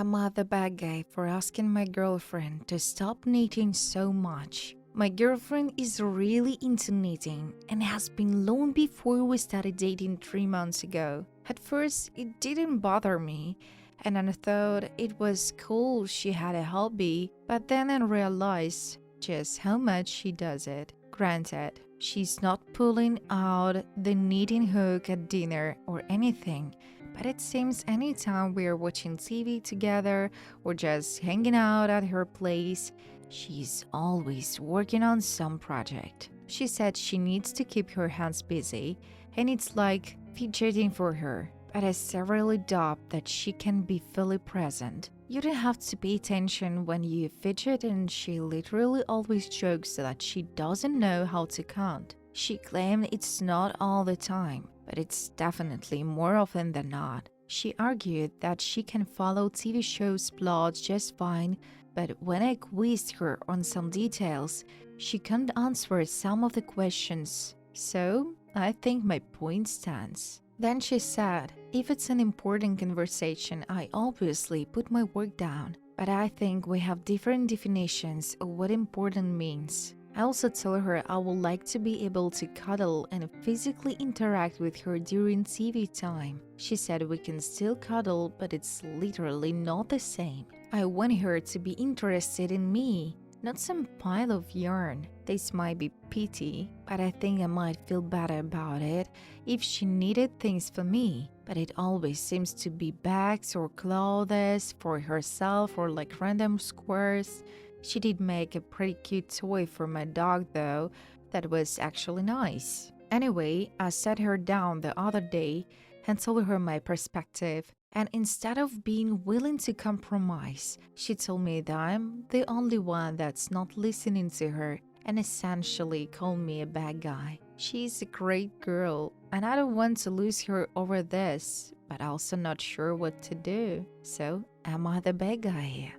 Am I the bad guy for asking my girlfriend to stop knitting so much? My girlfriend is really into knitting and has been long before we started dating 3 months ago. At first, it didn't bother me, and I thought it was cool she had a hobby, but then I realized just how much she does it. Granted, she's not pulling out the knitting hook at dinner or anything, but it seems anytime we're watching TV together or just hanging out at her place, she's always working on some project. She said she needs to keep her hands busy, and it's like fidgeting for her. But I severely doubt that she can be fully present. You don't have to pay attention when you fidget, and she literally always jokes that she doesn't know how to count. She claimed it's not all the time, but it's definitely more often than not. She argued that she can follow TV shows' plots just fine, but when I quizzed her on some details, she couldn't answer some of the questions. So, I think my point stands. Then she said, if it's an important conversation, I obviously put my work down, but I think we have different definitions of what important means. I also told her I would like to be able to cuddle and physically interact with her during TV time. She said we can still cuddle, but it's literally not the same. I want her to be interested in me, not some pile of yarn. This might be pity, but I think I might feel better about it if she needed things for me. But it always seems to be bags or clothes for herself or like random squares. She did make a pretty cute toy for my dog though, that was actually nice. Anyway, I sat her down the other day and told her my perspective, and instead of being willing to compromise, she told me that I'm the only one that's not listening to her and essentially called me a bad guy. She's a great girl, and I don't want to lose her over this, but also not sure what to do. So, am I the bad guy here?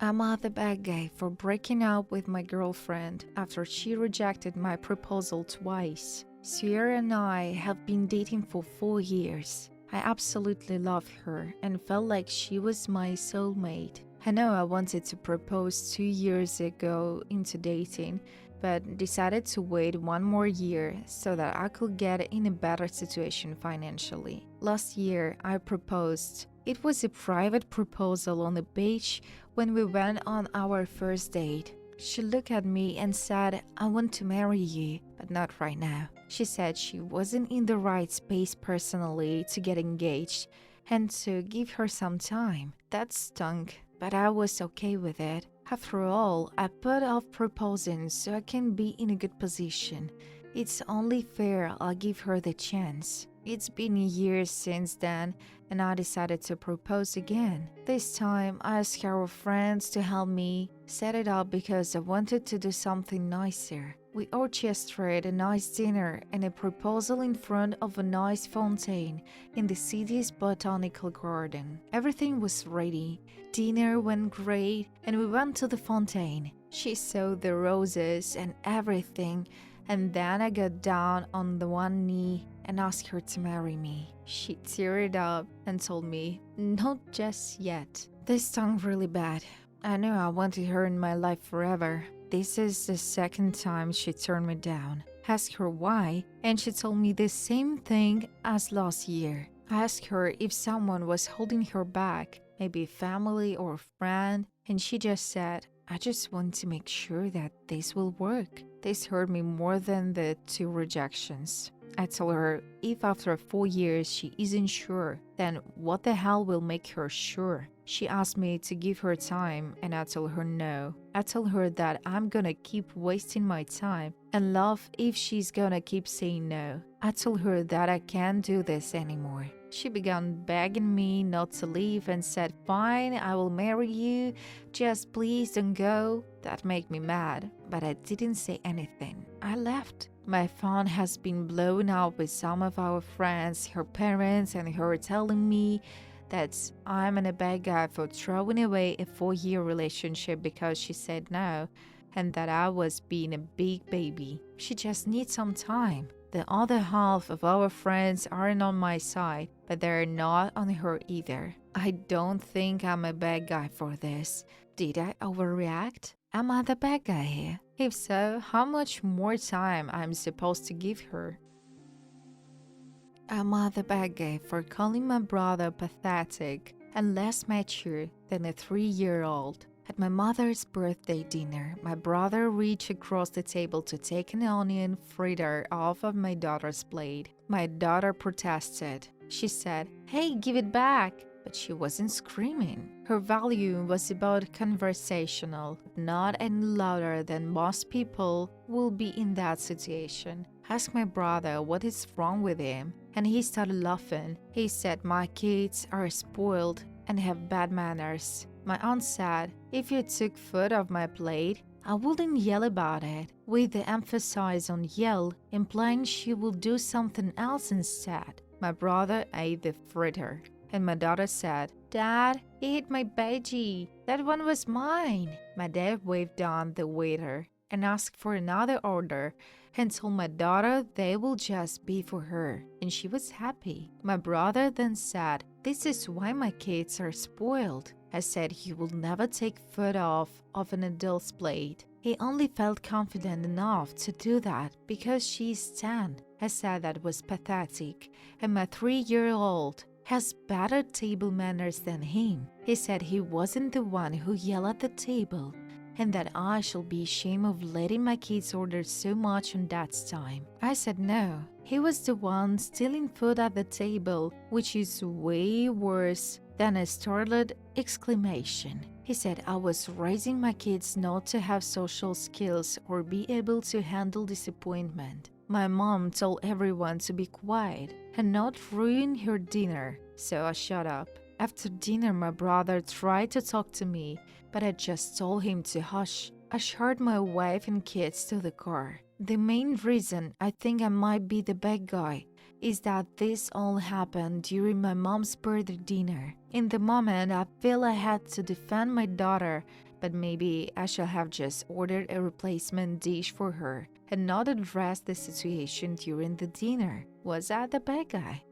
Am I the bad guy for breaking up with my girlfriend after she rejected my proposal twice? Sierra and I have been dating for 4 years. I absolutely love her and felt like she was my soulmate. I know I wanted to propose 2 years ago into dating, but decided to wait 1 more year so that I could get in a better situation financially. Last year, I proposed. It was a private proposal on the beach when we went on our first date. She looked at me and said, I want to marry you, but not right now. She said she wasn't in the right space personally to get engaged and to give her some time. That stunk, but I was okay with it. After all, I put off proposing so I can be in a good position. It's only fair I'll give her the chance. It's been years since then, and I decided to propose again. This time, I asked our friends to help me set it up because I wanted to do something nicer. We orchestrated a nice dinner and a proposal in front of a nice fountain in the city's botanical garden. Everything was ready. Dinner went great, and we went to the fountain. She saw the roses and everything, and then I got down on the one knee and asked her to marry me. She teared up and told me, not just yet. This stung really bad. I knew I wanted her in my life forever. This is the second time she turned me down. Asked her why, and she told me the same thing as last year. I asked her if someone was holding her back, maybe family or friend, and she just said, I just want to make sure that this will work. This hurt me more than the 2 rejections. I told her if after 4 years she isn't sure, then what the hell will make her sure? She asked me to give her time, and I told her no. I told her that I'm gonna keep wasting my time and love if she's gonna keep saying no. I told her that I can't do this anymore. She began begging me not to leave and said, fine, I will marry you, just please don't go. That made me mad, but I didn't say anything. I left. My phone has been blown up with some of our friends, her parents, and her telling me that I'm a bad guy for throwing away a 4-year relationship because she said no, and that I was being a big baby. She just needs some time. The other half of our friends aren't on my side, but they're not on her either. I don't think I'm a bad guy for this. Did I overreact? Am I the bad guy here? If so, how much more time I'm supposed to give her? Am I the bad guy for calling my brother pathetic and less mature than a 3-year-old? At my mother's birthday dinner, my brother reached across the table to take an onion fritter off of my daughter's plate. My daughter protested. She said, "Hey, give it back!" But she wasn't screaming. Her volume was about conversational, not any louder than most people will be in that situation. Asked my brother what is wrong with him, and he started laughing. He said my kids are spoiled and have bad manners. My aunt said, if you took food off my plate, I wouldn't yell about it, with the emphasis on yell, implying she will do something else instead. My brother ate the fritter, and my daughter said, "Dad, he ate my veggie. That one was mine." My dad waved down the waiter and asked for another order and told my daughter they will just be for her, and she was happy. My brother then said, "This is why my kids are spoiled." I said he will never take food off of an adult's plate. He only felt confident enough to do that because she's 10. I said that was pathetic, and my 3-year-old has better table manners than him. He said he wasn't the one who yelled at the table, and that I shall be ashamed of letting my kids order so much on Dad's time. I said no. He was the one stealing food at the table, which is way worse than a startled exclamation. He said I was raising my kids not to have social skills or be able to handle disappointment. My mom told everyone to be quiet and not ruin her dinner, so I shut up. After dinner, my brother tried to talk to me, but I just told him to hush. I ushered my wife and kids to the car. The main reason I think I might be the bad guy is that this all happened during my mom's birthday dinner. In the moment, I feel I had to defend my daughter, but maybe I should have just ordered a replacement dish for her and not addressed the situation during the dinner. Was I the bad guy?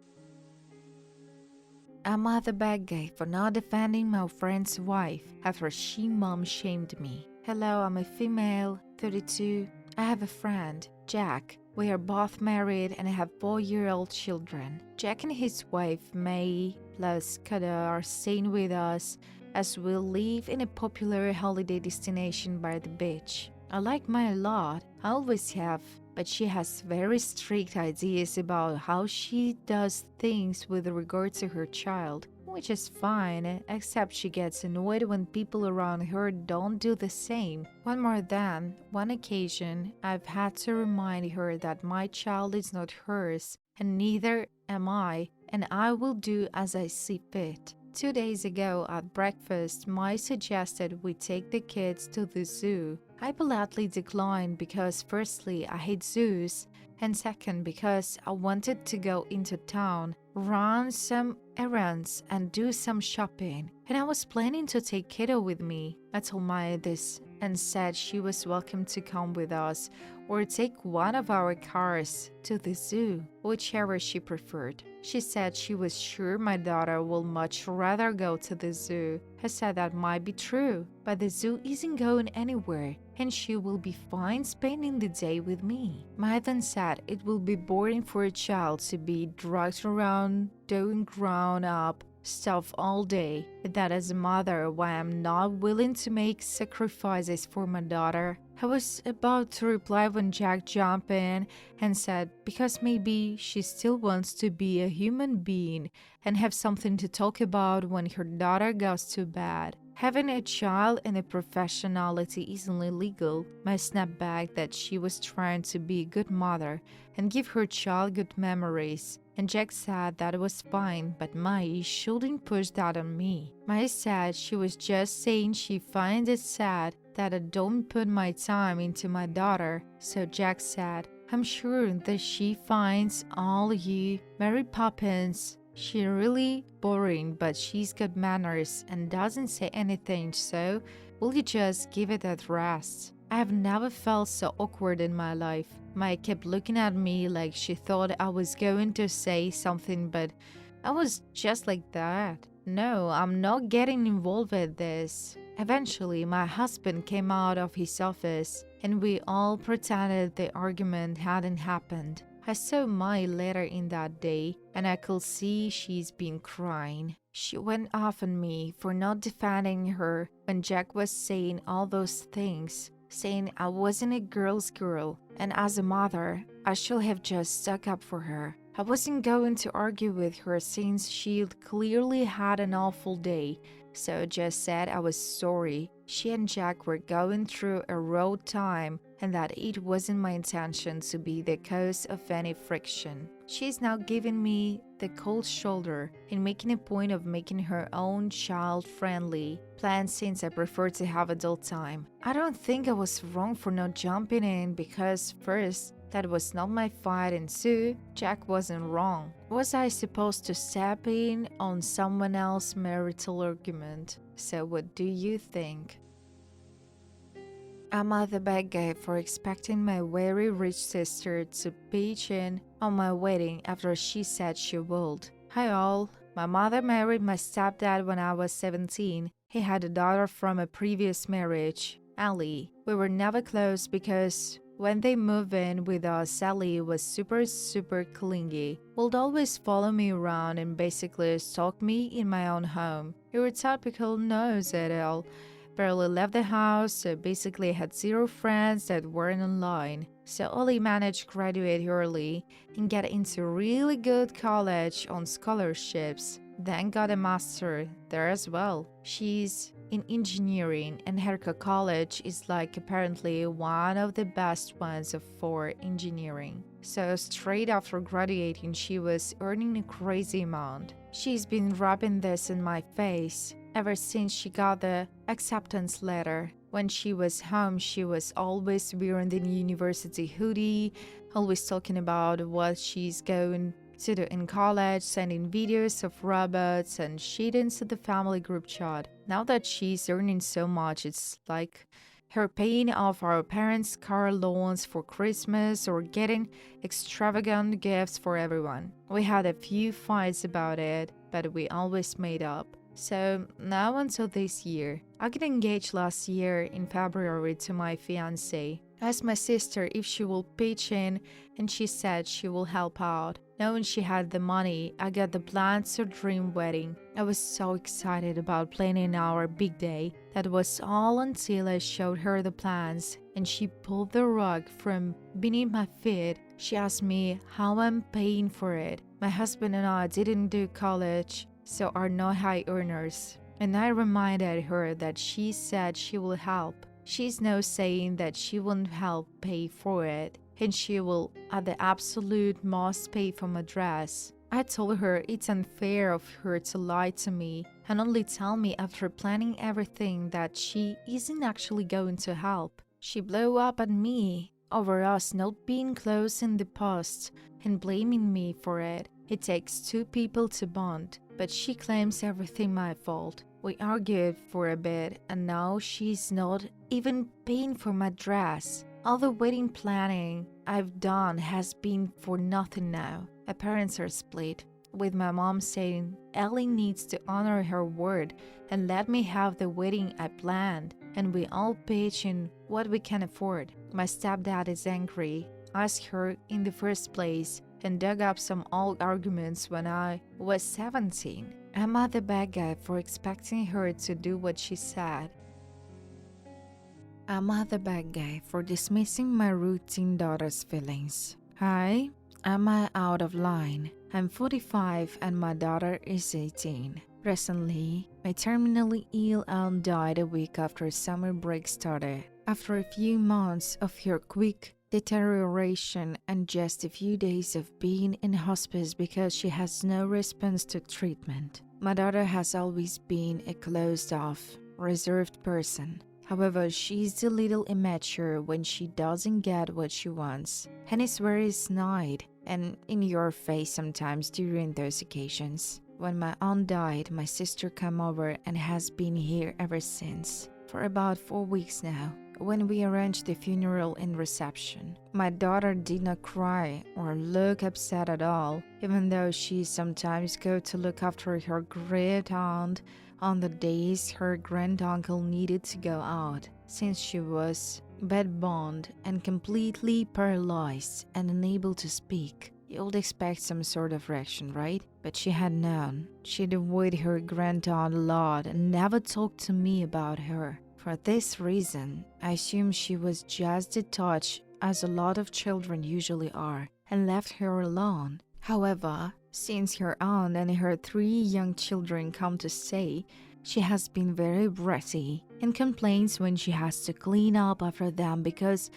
Am I the bad guy for not defending my friend's wife after she mom-shamed me? Hello, I'm a female, 32. I have a friend, Jack. We are both married and have 4-year-old children. Jack and his wife, May, plus Kada, are staying with us as we live in a popular holiday destination by the beach. I like May a lot, I always have, but she has very strict ideas about how she does things with regard to her child, which is fine, except she gets annoyed when people around her don't do the same. One occasion, I've had to remind her that my child is not hers, and neither am I, and I will do as I see fit. 2 days ago at breakfast, Mai suggested we take the kids to the zoo. I politely declined because firstly, I hate zoos, and second, because I wanted to go into town, run some errands, and do some shopping. And I was planning to take Kiddo with me. I told Maya this and said she was welcome to come with us or take one of our cars to the zoo, whichever she preferred. She said she was sure my daughter will much rather go to the zoo. I said that might be true, but the zoo isn't going anywhere, and she will be fine spending the day with me. Maya then said it will be boring for a child to be dragged around doing grown-up stuff all day, and that as a mother, why I'm not willing to make sacrifices for my daughter. I was about to reply when Jack jumped in and said because maybe she still wants to be a human being and have something to talk about when her daughter goes to bed. Having a child and a professionality isn't illegal. My snapped back that she was trying to be a good mother and give her child good memories. And Jack said that was fine, but Mai shouldn't push that on me. Mai said she was just saying she finds it sad that I don't put my time into my daughter. So Jack said, I'm sure that she finds all you Mary Poppins she really boring, but she's got manners and doesn't say anything, so will you just give it a rest? I have never felt so awkward in my life. Mai kept looking at me like she thought I was going to say something, but I was just like that. No, I'm not getting involved with this. Eventually, my husband came out of his office and we all pretended the argument hadn't happened. I saw Mai later in that day and I could see she's been crying. She went off on me for not defending her when Jack was saying all those things, saying I wasn't a girl's girl, and as a mother, I should have just stuck up for her. I wasn't going to argue with her since she clearly had an awful day, so I just said I was sorry. She and Jack were going through a rough time and that it wasn't my intention to be the cause of any friction. She's now giving me the cold shoulder and making a point of making her own child-friendly plans since I prefer to have adult time. I don't think I was wrong for not jumping in because first, that was not my fight, and two, Jack wasn't wrong. Was I supposed to step in on someone else's marital argument? So what do you think? Am I the bad guy for expecting my very rich sister to pitch in on my wedding after she said she would? Hi all. My mother married my stepdad when I was 17. He had a daughter from a previous marriage, Ellie. We were never close because when they moved in with us, Ellie was super clingy. Would always follow me around and basically stalk me in my own home. Your typical know-it-all. Barely left the house, so basically had zero friends that weren't online. So Ollie managed to graduate early and get into really good college on scholarships. Then got a master there as well. She's in engineering and her college is like apparently one of the best ones for engineering. So straight after graduating, she was earning a crazy amount. She's been rubbing this in my face ever since she got the acceptance letter. When she was home, she was always wearing the university hoodie, always talking about what she's going to do in college, sending videos of robots and shit into the family group chat. Now that she's earning so much, it's like her paying off our parents' car loans for Christmas or getting extravagant gifts for everyone. We had a few fights about it, but we always made up. So now until this year, I got engaged last year in February to my fiancé. Asked my sister if she will pitch in and she said she will help out. Knowing she had the money, I got the plans to dream wedding. I was so excited about planning our big day. That was all until I showed her the plans and she pulled the rug from beneath my feet. She asked me how I'm paying for it. My husband and I didn't do college, so are not high earners. And I reminded her that she said she will help. She's now saying that she won't help pay for it, and she will at the absolute most pay for my dress. I told her it's unfair of her to lie to me and only tell me after planning everything that she isn't actually going to help. She blew up at me over us not being close in the past and blaming me for it. It takes two people to bond, but she claims everything my fault. We argued for a bit and now she's not even paying for my dress. All the wedding planning I've done has been for nothing now. My parents are split, with my mom saying Ellie needs to honor her word and let me have the wedding I planned, and we all pitch in what we can afford. My stepdad is angry, asked her in the first place, and dug up some old arguments when I was 17. Am I the bad guy for expecting her to do what she said? Am I the bad guy for dismissing my routine daughter's feelings? Hi, am I out of line? I'm 45 and my daughter is 18. Recently, my terminally ill aunt died a week after summer break started. After a few months of her quick deterioration and just a few days of being in hospice because she has no response to treatment. My daughter has always been a closed-off, reserved person. However, she's a little immature when she doesn't get what she wants, and is very snide and in your face sometimes during those occasions. When my aunt died, my sister came over and has been here ever since, for about 4 weeks now. when we arranged the funeral and reception. My daughter did not cry or look upset at all, even though she sometimes go to look after her great aunt on the days her granduncle needed to go out, since she was bedbound and completely paralyzed and unable to speak. You would expect some sort of reaction, right? But she had none. She'd avoid her grandaunt a lot and never talked to me about her. For this reason, I assume she was just detached, as a lot of children usually are, and left her alone. However, since her aunt and her 3 young children come to stay, she has been very bratty and complains when she has to clean up after them because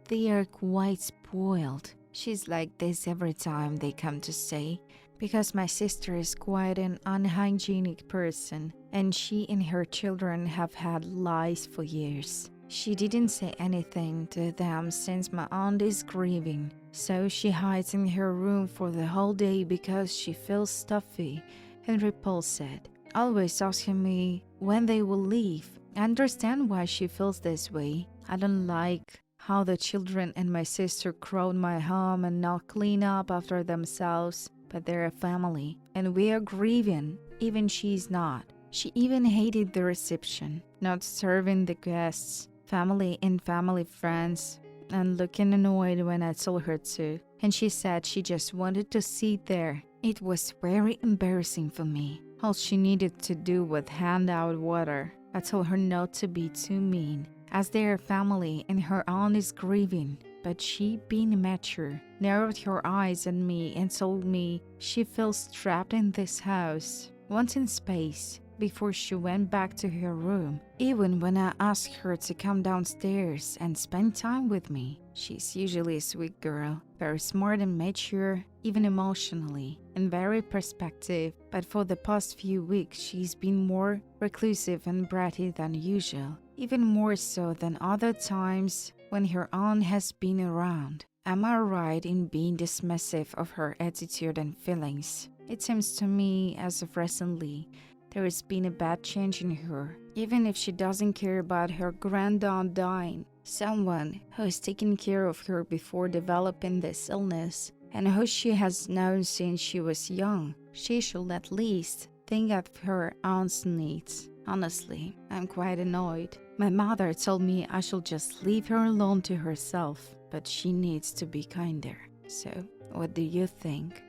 they are quite spoiled. She's like this every time they come to stay, because my sister is quite an unhygienic person and she and her children have had lice for years. She didn't say anything to them since my aunt is grieving, so she hides in her room for the whole day because she feels stuffy and repulsed, always asking me when they will leave. I understand why she feels this way. I don't like how the children and my sister crowd my home and not clean up after themselves, but they're a family, and we are grieving, even she's not. She even hated the reception, not serving the guests, family and family friends, and looking annoyed when I told her to, and she said she just wanted to sit there. It was very embarrassing for me. All she needed to do was hand out water. I told her not to be too mean, as they're family and her aunt is grieving, but she, being mature, narrowed her eyes at me and told me she feels trapped in this house, wanting space, before she went back to her room. Even when I asked her to come downstairs and spend time with me. She's usually a sweet girl, very smart and mature, even emotionally, and very perspective, but for the past few weeks she's been more reclusive and bratty than usual, even more so than other times when her aunt has been around. Am I right in being dismissive of her attitude and feelings? It seems to me, as of recently, there has been a bad change in her, even if she doesn't care about her grandaunt dying. Someone who has taken care of her before developing this illness, and who she has known since she was young. She should at least think of her aunt's needs. Honestly, I'm quite annoyed. My mother told me I should just leave her alone to herself, but she needs to be kinder. So, what do you think?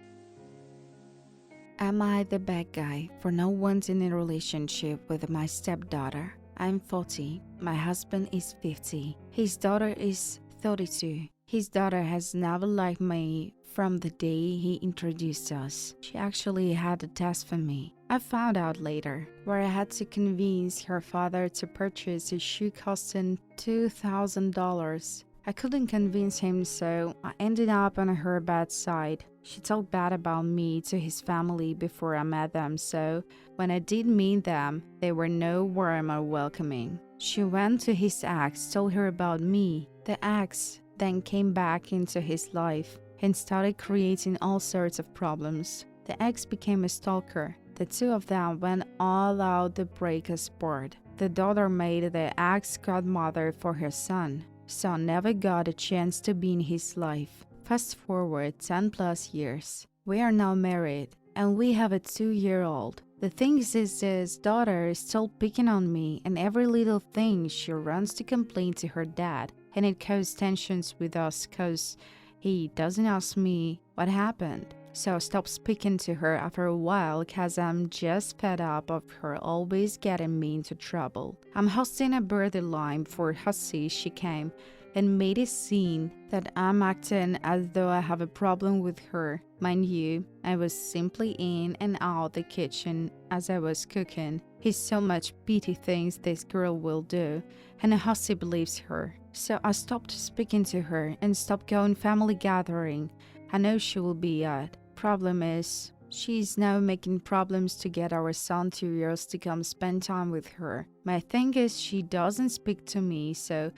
Am I the bad guy for not wanting a relationship with my stepdaughter? I'm 40, my husband is 50, his daughter is 32. His daughter has never liked me from the day he introduced us. She actually had a test for me. I found out later, where I had to convince her father to purchase a shoe costing $2,000. I couldn't convince him, so I ended up on her bad side. She talked bad about me to his family before I met them, so when I did meet them, they were no warm or welcoming. She went to his ex, told her about me. The ex then came back into his life and started creating all sorts of problems. The ex became a stalker. The two of them went all out to break us apart. The daughter made the ex-godmother for her son. Son never got a chance to be in his life. Fast forward 10 plus years. We are now married and we have a 2-year-old. The thing is his daughter is still picking on me, and every little thing she runs to complain to her dad, and it causes tensions with us cause he doesn't ask me what happened. So I stopped speaking to her after a while cause I'm just fed up of her always getting me into trouble. I'm hosting a birthday line for Hussy. She came and made a scene that I'm acting as though I have a problem with her. Mind you, I was simply in and out the kitchen as I was cooking. He's so much petty things this girl will do, and Hussy believes her. So I stopped speaking to her and stopped going family gathering. I know she will be at. Problem is, she's now making problems to get our son 2 years to come spend time with her. My thing is she doesn't speak to me, so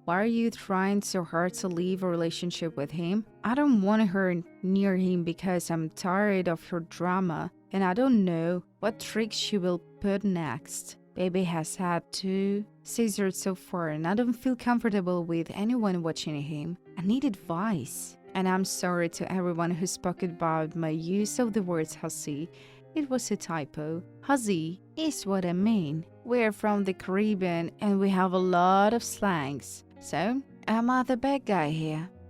why are you trying so hard to leave a relationship with him? I don't want her near him because I'm tired of her drama, and I don't know what trick she will put next. Baby has had 2 seizures so far and I don't feel comfortable with anyone watching him. I need advice. And I'm sorry to everyone who spoke about my use of the words hussy. It was a typo. Hussy is what I mean. We're from the Caribbean and we have a lot of slangs. So, am I the bad guy here?